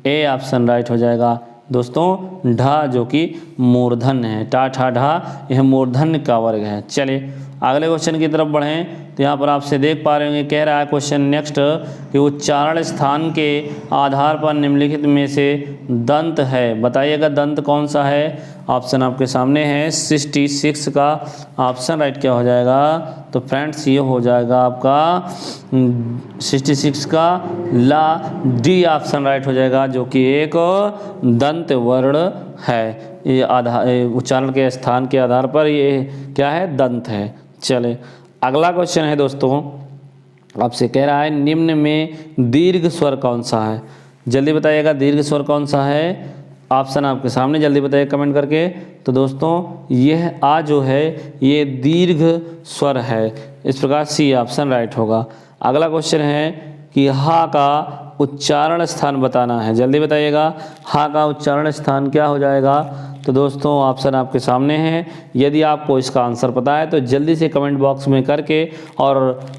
ए ऑप्शन राइट हो जाएगा दोस्तों, ढा, जो कि मूर्धन्य है। टा ठा ढा, यह मूर्धन्य का वर्ग है। चलिए अगले क्वेश्चन की तरफ बढ़ें। तो यहाँ पर आपसे देख पा रहे होंगे, कह रहा है क्वेश्चन नेक्स्ट कि उच्चारण स्थान के आधार पर निम्नलिखित में से दंत है, बताइएगा दंत कौन सा है। ऑप्शन आपके सामने है। 66 का ऑप्शन राइट क्या हो जाएगा, तो फ्रेंड्स ये हो जाएगा आपका 66 का ला, डी ऑप्शन राइट हो जाएगा, जो कि एक दंत वर्ण है। ये उच्चारण के स्थान के आधार पर ये क्या है, दंत है। चले अगला क्वेश्चन है दोस्तों, आपसे कह रहा है निम्न में दीर्घ स्वर कौन सा है, जल्दी बताइएगा दीर्घ स्वर कौन सा है। ऑप्शन आपके सामने, जल्दी बताइए कमेंट करके। तो दोस्तों यह आ जो है ये दीर्घ स्वर है, इस प्रकार सी ऑप्शन राइट होगा। अगला क्वेश्चन है कि हा का उच्चारण स्थान बताना है, जल्दी बताइएगा हा का उच्चारण स्थान क्या हो जाएगा। तो दोस्तों ऑप्शन आपके सामने है, यदि आपको इसका आंसर पता है तो जल्दी से कमेंट बॉक्स में करके और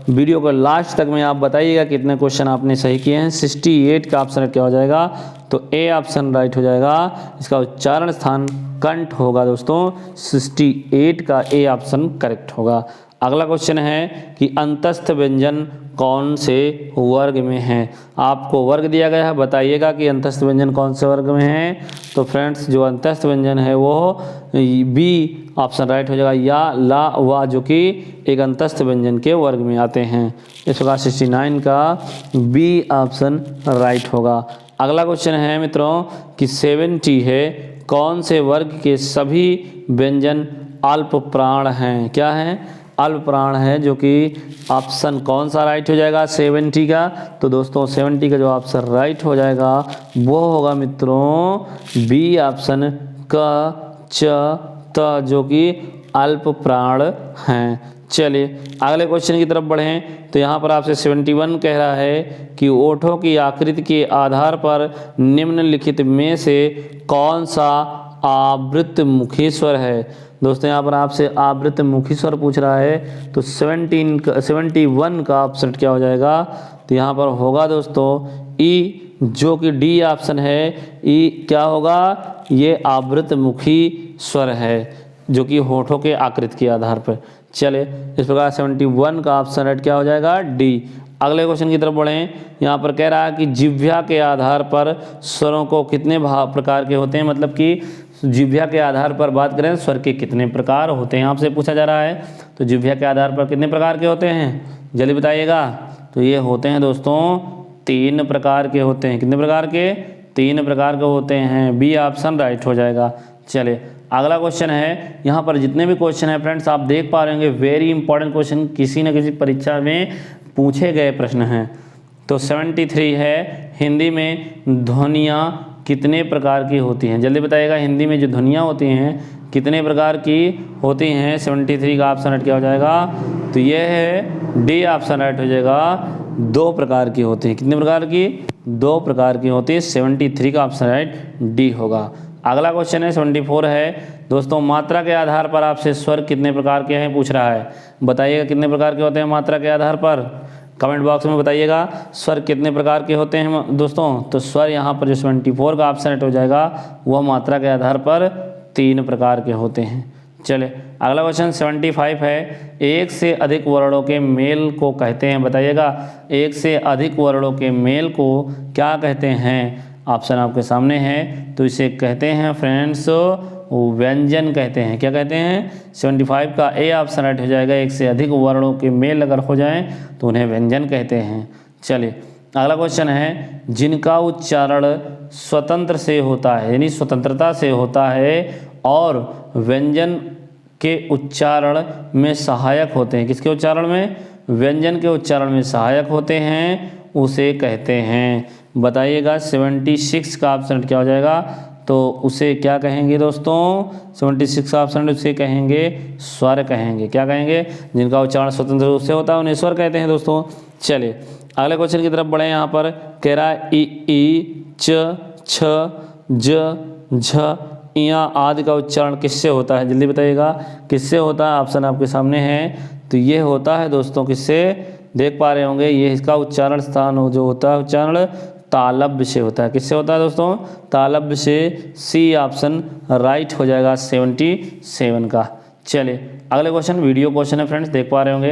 वीडियो को लास्ट तक में आप बताइएगा कितने क्वेश्चन आपने सही किए हैं। 68 का ऑप्शन क्या हो जाएगा, तो ए ऑप्शन राइट हो जाएगा, इसका उच्चारण स्थान कंठ होगा दोस्तों। 68 का ए ऑप्शन करेक्ट होगा। अगला क्वेश्चन है कि अंतस्थ व्यंजन कौन से वर्ग में है, आपको वर्ग दिया गया है, बताइएगा कि अंतस्थ व्यंजन कौन से वर्ग में है। तो फ्रेंड्स जो अंतस्थ व्यंजन है वो बी ऑप्शन राइट हो जाएगा, या ला वा, जो कि एक अंतस्थ व्यंजन के वर्ग में आते हैं। इस प्रकार 69 का बी ऑप्शन राइट होगा। अगला क्वेश्चन है मित्रों कि 70 है, कौन से वर्ग के सभी व्यंजन अल्प प्राण हैं, क्या है, अल्प प्राण है, जो कि ऑप्शन कौन सा राइट हो जाएगा 70 का। तो दोस्तों 70 का जो ऑप्शन राइट हो जाएगा वो होगा मित्रों बी ऑप्शन क च त, जो कि अल्प प्राण हैं। चलिए अगले क्वेश्चन की तरफ बढ़ें। तो यहाँ पर आपसे 71 कह रहा है कि ओठों की आकृति के आधार पर निम्नलिखित में से कौन सा आवृत्त मुखी स्वर है। दोस्तों यहाँ पर आपसे आवृत्त मुखी स्वर पूछ रहा है, तो 71 का ऑप्शन क्या हो जाएगा, तो यहाँ पर होगा दोस्तों ई, जो कि डी ऑप्शन है। ई क्या होगा, ये आवृत्त मुखी स्वर है, जो कि होठों के आकृति के आधार पर। चलिए इस प्रकार 71 का ऑप्शन राइट क्या हो जाएगा, डी। अगले क्वेश्चन की तरफ बढ़ें। यहाँ पर कह रहा है कि जिह्वा के आधार पर स्वरों को कितने प्रकार के होते हैं, मतलब कि जिह्वा के आधार पर बात करें स्वर के कितने प्रकार होते हैं, आपसे पूछा जा रहा है। तो जिह्वा के आधार पर कितने प्रकार के होते हैं, जल्दी बताइएगा। तो ये होते हैं दोस्तों 3 प्रकार के होते हैं। कितने प्रकार के, 3 प्रकार के होते हैं। बी ऑप्शन राइट हो जाएगा। चलिए अगला क्वेश्चन है। यहाँ पर जितने भी क्वेश्चन हैं फ्रेंड्स आप देख पा रहे होंगे, वेरी इंपॉर्टेंट क्वेश्चन, किसी न किसी परीक्षा में पूछे गए प्रश्न हैं। तो 73 है, हिंदी में ध्वनियाँ कितने प्रकार की होती हैं, जल्दी बताइएगा। हिंदी में जो ध्वनियाँ होती हैं कितने प्रकार की होती हैं, 73 का ऑप्शन राइट क्या हो जाएगा। तो ये है डी ऑप्शन राइट हो जाएगा, 2 प्रकार की होती हैं। कितने प्रकार की, 2 प्रकार की होती है। 73 का ऑप्शन राइट डी होगा। अगला क्वेश्चन है 74 है दोस्तों, मात्रा के आधार पर आपसे स्वर कितने प्रकार के हैं पूछ रहा है। बताइएगा कितने प्रकार के होते हैं मात्रा के आधार पर, कमेंट बॉक्स में बताइएगा स्वर कितने प्रकार के होते हैं दोस्तों। तो स्वर यहाँ पर जो 74 का ऑप्शन राइट हो जाएगा वह मात्रा के आधार पर 3 प्रकार के होते हैं। चले अगला क्वेश्चन 75 है, एक से अधिक वर्णों के मेल को कहते हैं, बताइएगा एक से अधिक वर्णों के मेल को क्या कहते हैं। ऑप्शन आपके सामने है। तो इसे कहते हैं फ्रेंड्स व्यंजन कहते हैं। क्या कहते हैं, 75 का ए ऑप्शन राइट हो जाएगा। एक से अधिक वर्णों के मेल अगर हो जाएं तो उन्हें व्यंजन कहते हैं। चलिए अगला क्वेश्चन है, जिनका उच्चारण स्वतंत्र से होता है, यानी स्वतंत्रता से होता है और व्यंजन के उच्चारण में सहायक होते हैं। किसके उच्चारण में, व्यंजन के उच्चारण में सहायक होते हैं, उसे कहते हैं। बताइएगा 76 का ऑप्शन क्या हो जाएगा। तो उसे क्या कहेंगे दोस्तों, 76 का ऑप्शन उसे कहेंगे स्वर कहेंगे। क्या कहेंगे, जिनका उच्चारण स्वतंत्र रूप से होता है उन्हें स्वर कहते हैं दोस्तों। चलिए अगले क्वेश्चन की तरफ बढ़े। यहाँ पर कह रहा है ई च छ ज झ इया आदि का उच्चारण किससे होता है, जल्दी बताइएगा किससे होता है। ऑप्शन आपके सामने है। तो ये होता है दोस्तों किससे, देख पा रहे होंगे, ये इसका उच्चारण स्थान जो होता है उच्चारण तालव्य से होता है। किससे होता है दोस्तों, तालव्य से। सी ऑप्शन राइट हो जाएगा 77 का। चलिए अगले क्वेश्चन वीडियो क्वेश्चन है फ्रेंड्स, देख पा रहे होंगे।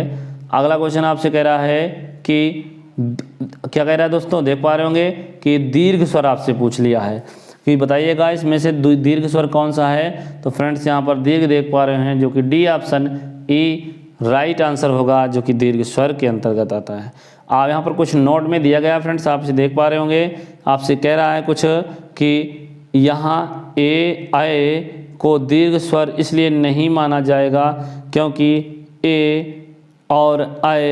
अगला क्वेश्चन आपसे कह रहा है कि क्या कह रहा है दोस्तों, देख पा रहे होंगे कि दीर्घ स्वर आपसे पूछ लिया है कि बताइएगा इसमें से दीर्घ स्वर कौन सा है। तो फ्रेंड्स यहाँ पर दीर्घ देख पा रहे हैं जो कि D option E right answer होगा, जो कि दीर्घ स्वर के अंतर्गत आता है। आप यहाँ पर कुछ नोट में दिया गया फ्रेंड्स, आपसे देख पा रहे होंगे। आपसे कह रहा है कुछ कि यहाँ ए आए को दीर्घ स्वर इसलिए नहीं माना जाएगा क्योंकि ए और आए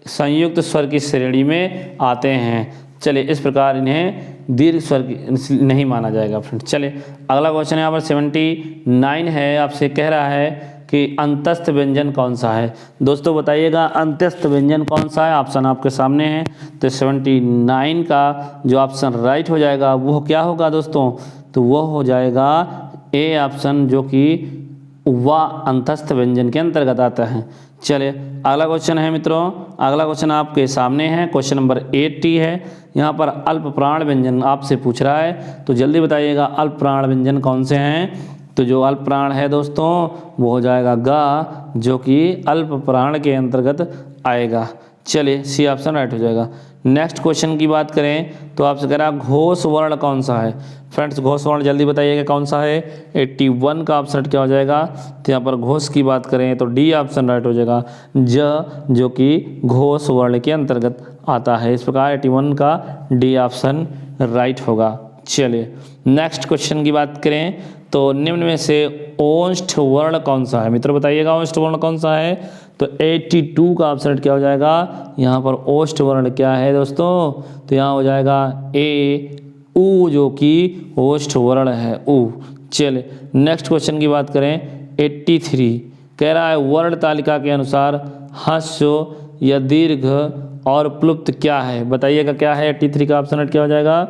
संयुक्त स्वर की श्रेणी में आते हैं। चलिए इस प्रकार इन्हें दीर्घ स्वर नहीं माना जाएगा फ्रेंड्स। चलिए अगला क्वेश्चन यहाँ पर 79 है। आपसे कह रहा है कि अंतस्थ व्यंजन कौन सा है। दोस्तों बताइएगा अंतस्थ व्यंजन कौन सा है, ऑप्शन आपके सामने है। तो 79 का जो ऑप्शन राइट हो जाएगा वो क्या होगा दोस्तों, तो वो हो जाएगा ए ऑप्शन, जो कि वह अंतस्थ व्यंजन के अंतर्गत आता है। चलिए अगला क्वेश्चन है मित्रों, अगला क्वेश्चन आपके सामने है, क्वेश्चन नंबर 80 है। यहाँ पर अल्प प्राण व्यंजन आपसे पूछ रहा है। तो जल्दी बताइएगा अल्प प्राण व्यंजन कौन से हैं। तो जो अल्प प्राण है दोस्तों वो हो जाएगा गा, जो कि अल्प प्राण के अंतर्गत आएगा। चलिए सी ऑप्शन राइट हो जाएगा। नेक्स्ट क्वेश्चन की बात करें तो आपसे कह रहा है घोष वर्ण कौन सा है। फ्रेंड्स घोष वर्ण जल्दी बताइएगा कौन सा है। 81 का ऑप्शन क्या हो जाएगा। तो यहाँ पर घोष की बात करें तो डी ऑप्शन राइट हो जाएगा, ज, जो कि घोष वर्ण के अंतर्गत आता है। इस प्रकार 81 का डी ऑप्शन राइट होगा। चलिए नेक्स्ट क्वेश्चन की बात करें तो निम्न में से ओष्ठ वर्ण कौन सा है, मित्रों बताइएगा ओष्ठ वर्ण कौन सा है। तो 82 का ऑप्शन क्या हो जाएगा। यहाँ पर ओष्ठ वर्ण क्या है दोस्तों, तो यहाँ हो जाएगा ए उ, जो कि ओष्ठ वर्ण है उ। चलिए नेक्स्ट क्वेश्चन की बात करें 83 कह रहा है वर्ण तालिका के अनुसार ह्रस्व या दीर्घ और प्लुप्त क्या है, बताइएगा क्या है। 83 का ऑप्शन क्या हो जाएगा।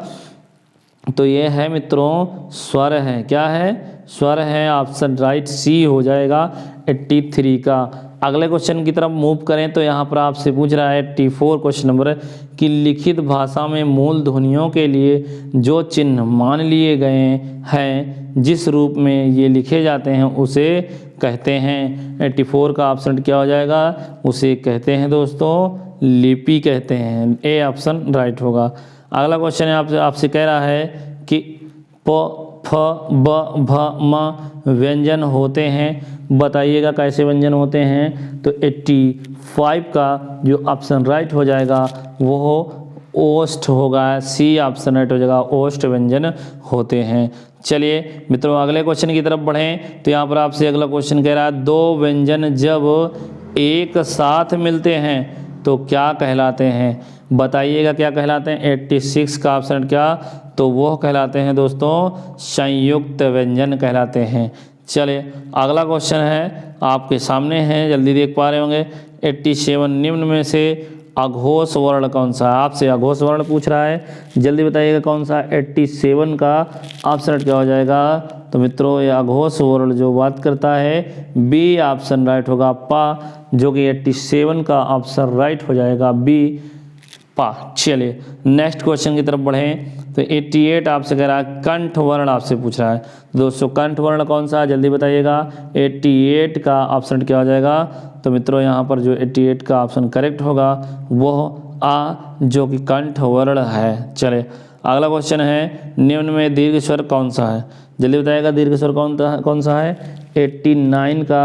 तो ये है मित्रों स्वर है। क्या है, स्वर है। ऑप्शन राइट सी हो जाएगा 83 का। अगले क्वेश्चन की तरफ मूव करें तो यहाँ पर आपसे पूछ रहा है 84 क्वेश्चन नंबर कि लिखित भाषा में मूल ध्वनियों के लिए जो चिन्ह मान लिए गए हैं जिस रूप में ये लिखे जाते हैं उसे कहते हैं। 84 का ऑप्शन क्या हो जाएगा, उसे कहते हैं दोस्तों लिपि कहते हैं। ए ऑप्शन राइट होगा। अगला क्वेश्चन है आपसे कह रहा है कि प फ ब भ म व्यंजन होते हैं, बताइएगा कैसे व्यंजन होते हैं। तो 85 का जो ऑप्शन राइट हो जाएगा वो ओष्ठ होगा। सी ऑप्शन राइट हो जाएगा, ओष्ठ व्यंजन होते हैं। चलिए मित्रों अगले क्वेश्चन की तरफ बढ़ें। तो यहाँ पर आपसे अगला क्वेश्चन कह रहा है दो व्यंजन जब एक साथ मिलते हैं तो क्या कहलाते हैं, बताइएगा क्या कहलाते हैं। 86 का ऑप्शन क्या, तो वो कहलाते हैं दोस्तों संयुक्त व्यंजन कहलाते हैं। चलिए अगला क्वेश्चन है आपके सामने है, जल्दी देख पा रहे होंगे। 87 निम्न में से अघोष वर्ण कौन सा है, आपसे अघोष वर्ण पूछ रहा है, जल्दी बताइएगा कौन सा। 87 का ऑप्शन क्या हो जाएगा। तो मित्रों ये अघोष वर्ण जो बात करता है बी ऑप्शन राइट होगा, पा, जो कि 87 का ऑप्शन राइट हो जाएगा बी, पा। चलिए नेक्स्ट क्वेश्चन की तरफ बढ़ें। तो 88 आपसे कह रहा है कंठ वर्ण आपसे पूछ रहा है। दोस्तों कंठ वर्ण कौन सा है जल्दी बताइएगा। 88 का ऑप्शन क्या हो जाएगा। तो मित्रों यहाँ पर जो 88 का ऑप्शन करेक्ट होगा वो आ, जो कि कंठ वर्ण है। चले अगला क्वेश्चन है निम्न में दीर्घ स्वर कौन सा है, जल्दी बताइएगा दीर्घ स्वर कौन सा है। 89 का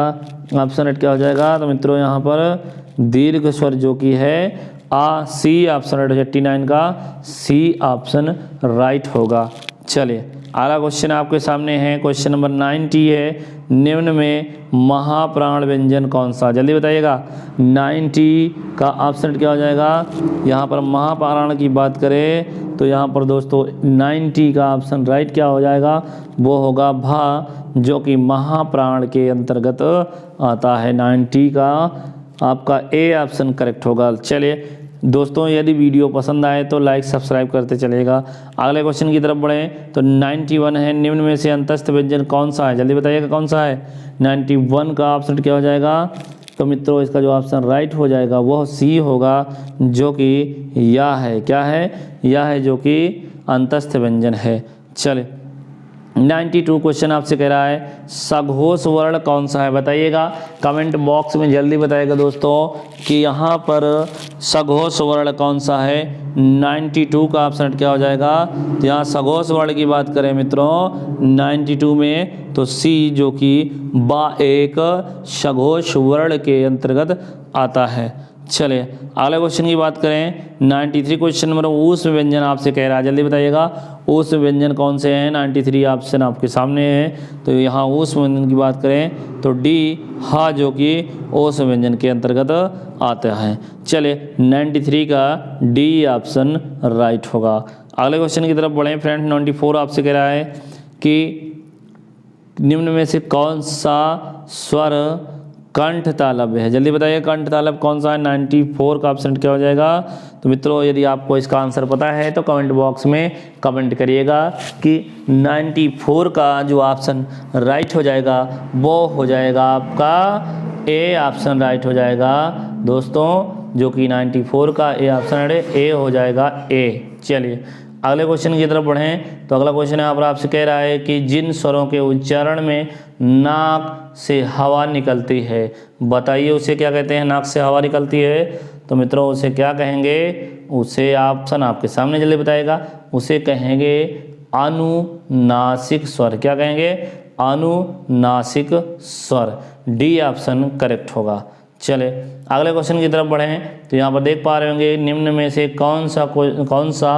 ऑप्शन क्या हो जाएगा। तो मित्रों यहाँ पर दीर्घ स्वर जो कि है आ, सी ऑप्शन राइट हो, 89 का सी ऑप्शन राइट होगा। चलिए अगला क्वेश्चन आपके सामने है, क्वेश्चन नंबर 90 है निम्न में महाप्राण व्यंजन कौन सा, जल्दी बताइएगा। 90 का ऑप्शन क्या हो जाएगा। यहाँ पर महाप्राण की बात करें तो यहाँ पर दोस्तों 90 का ऑप्शन राइट क्या हो जाएगा, वो होगा भा, जो कि महाप्राण के अंतर्गत आता है। 90 का आपका ए ऑप्शन करेक्ट होगा। चलिए दोस्तों यदि वीडियो पसंद आए तो लाइक सब्सक्राइब करते चलेगा। अगले क्वेश्चन की तरफ बढ़ें। तो 91 है निम्न में से अंतस्थ व्यंजन कौन सा है, जल्दी बताइएगा कौन सा है। 91 का ऑप्शन क्या हो जाएगा। तो मित्रों इसका जो ऑप्शन राइट हो जाएगा वह सी होगा, जो कि या है, क्या है, या है जो कि अंतस्थ व्यंजन है। चले 92 क्वेश्चन आपसे कह रहा है सघोष वर्ण कौन सा है, बताइएगा कमेंट बॉक्स में जल्दी बताइएगा दोस्तों कि यहाँ पर सघोष वर्ण कौन सा है। 92 का ऑप्शन क्या हो जाएगा। तो यहाँ सघोष वर्ण की बात करें मित्रों 92 में तो सी, जो कि बा एक सघोष वर्ण के अंतर्गत आता है। चलिए अगले क्वेश्चन की बात करें 93 क्वेश्चन नंबर ऊष्म व्यंजन आपसे कह रहा है, जल्दी बताइएगा ऊष्म व्यंजन कौन से हैं। 93 ऑप्शन आपके सामने है। तो यहाँ ऊष्म व्यंजन की बात करें तो डी हा, जो कि ऊष्म व्यंजन के अंतर्गत आता है। चलिए 93 का डी ऑप्शन राइट होगा। अगले क्वेश्चन की तरफ बढ़ें फ्रेंड। 94 आपसे कह रहा है कि निम्न में से कौन सा स्वर कंठ तालब है, जल्दी बताइए कंठ तालब कौन सा है। 94 का ऑप्शन क्या हो जाएगा। तो मित्रों यदि आपको इसका आंसर पता है तो कमेंट बॉक्स में कमेंट करिएगा कि 94 का जो ऑप्शन राइट हो जाएगा वो हो जाएगा आपका ए ऑप्शन राइट हो जाएगा दोस्तों, जो कि 94 का ए ऑप्शन ए हो जाएगा ए। चलिए अगले क्वेश्चन की तरफ बढ़ें। तो अगला क्वेश्चन यहाँ पर आपसे कह रहा है कि जिन स्वरों के उच्चारण में नाक से हवा निकलती है, बताइए उसे क्या कहते हैं। नाक से हवा निकलती है तो मित्रों उसे क्या कहेंगे, उसे ऑप्शन आपके सामने जल्दी बताएगा, उसे कहेंगे अनुनासिक स्वर। क्या कहेंगे, अनुनासिक स्वर। डी ऑप्शन करेक्ट होगा। चले अगले क्वेश्चन की तरफ बढ़ें। तो यहाँ पर देख पा रहे होंगे निम्न में से कौन सा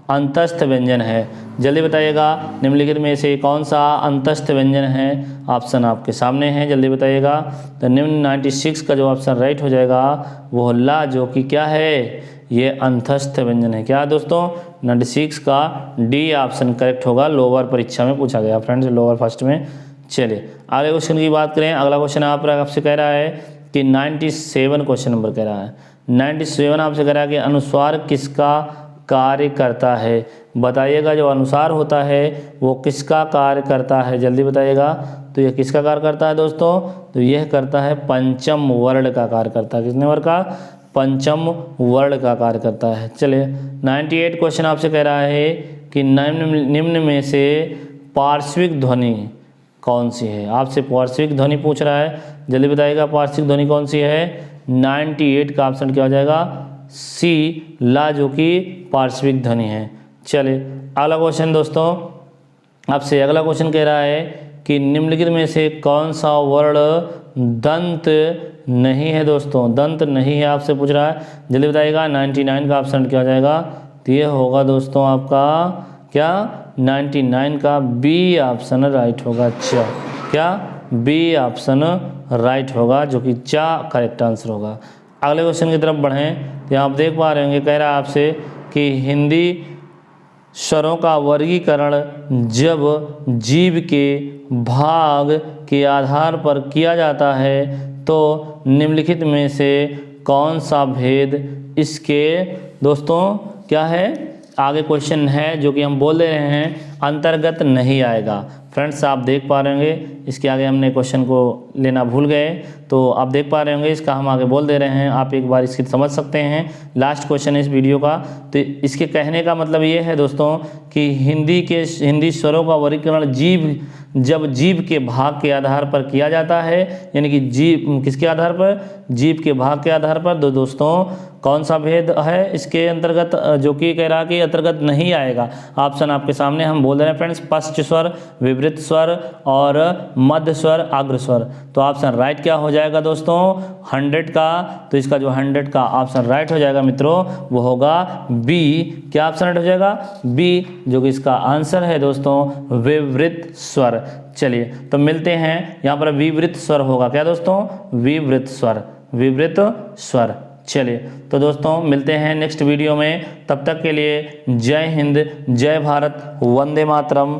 अंतस्थ व्यंजन है, जल्दी बताइएगा निम्नलिखित में से कौन सा अंतस्थ व्यंजन है। ऑप्शन आपके सामने है, जल्दी बताइएगा। तो निम्न 96 का जो ऑप्शन राइट हो जाएगा वो ला, जो कि क्या है, ये अंतस्थ व्यंजन है। क्या दोस्तों 96 का डी ऑप्शन करेक्ट होगा। लोअर परीक्षा में पूछा गया फ्रेंड्स, लोअर फर्स्ट में। चलिए अगले क्वेश्चन की बात करें। अगला क्वेश्चन आपसे कह रहा है कि 97 क्वेश्चन नंबर कह रहा है। 97 आपसे कह रहा है कि अनुस्वार किसका कार्य करता है, बताइएगा जो अनुसार होता है वो किसका कार्य करता है, जल्दी बताइएगा। तो यह किसका कार्य करता है दोस्तों, तो यह करता है पंचम वर्ण का कार्य करता है। कितने वर्ण का, पंचम वर्ण का कार्य करता है। चलिए 98 क्वेश्चन आपसे कह रहा है कि निम्न में से पार्श्विक ध्वनि कौन सी है? आपसे पार्श्विक ध्वनि पूछ रहा है, जल्दी बताइएगा पार्श्विक ध्वनि कौन सी है? 98 का ऑप्शन क्या हो जाएगा? सी, ला, जो कि पार्श्विक ध्वनि है। चलिए अगला क्वेश्चन दोस्तों, आपसे अगला क्वेश्चन कह रहा है कि निम्नलिखित में से कौन सा वर्ण दंत नहीं है दोस्तों? दंत नहीं है आपसे पूछ रहा है, जल्दी बताइएगा। 99 का ऑप्शन क्या हो जाएगा? तो ये होगा दोस्तों आपका क्या? 99 का बी ऑप्शन राइट होगा। अच्छा, क्या? बी ऑप्शन राइट होगा, जो कि चा करेक्ट आंसर होगा। अगले क्वेश्चन की तरफ बढ़ें तो आप देख पा रहे होंगे, कह रहा है आपसे कि हिंदी स्वरों का वर्गीकरण जब जीव के भाग के आधार पर किया जाता है तो निम्नलिखित में से कौन सा भेद इसके दोस्तों क्या है? आगे क्वेश्चन है जो कि हम बोल दे रहे हैं अंतर्गत नहीं आएगा। फ्रेंड्स आप देख पा रहे होंगे, इसके आगे हमने क्वेश्चन को लेना भूल गए, तो आप देख पा रहे होंगे इसका हम आगे बोल दे रहे हैं, आप एक बार इसकी समझ सकते हैं। लास्ट क्वेश्चन है इस वीडियो का। तो इसके कहने का मतलब ये है दोस्तों कि हिंदी स्वरों का वर्गीकरण जब जीव के भाग के आधार पर किया जाता है, यानी कि जीव किसके आधार पर? जीव के भाग के आधार पर। तो दोस्तों कौन सा भेद है इसके अंतर्गत, जो कि कह रहा कि अंतर्गत नहीं आएगा? ऑप्शन आपके सामने हम बोल रहे हैं फ्रेंड्स, पश्च स्वर, विवृत स्वर और मध्य स्वर, अग्र स्वर। तो ऑप्शन राइट क्या हो जाएगा दोस्तों? 100 का, तो इसका जो 100 का ऑप्शन राइट हो जाएगा मित्रों, वो होगा बी। क्या ऑप्शन राइट हो जाएगा? बी, जो कि इसका आंसर है दोस्तों विवृत स्वर। चलिए तो मिलते हैं, यहाँ पर विवृत स्वर होगा। क्या दोस्तों? विवृत स्वर, विवृत स्वर। चलिए तो दोस्तों मिलते हैं नेक्स्ट वीडियो में, तब तक के लिए जय हिंद, जय भारत, वंदे मातरम।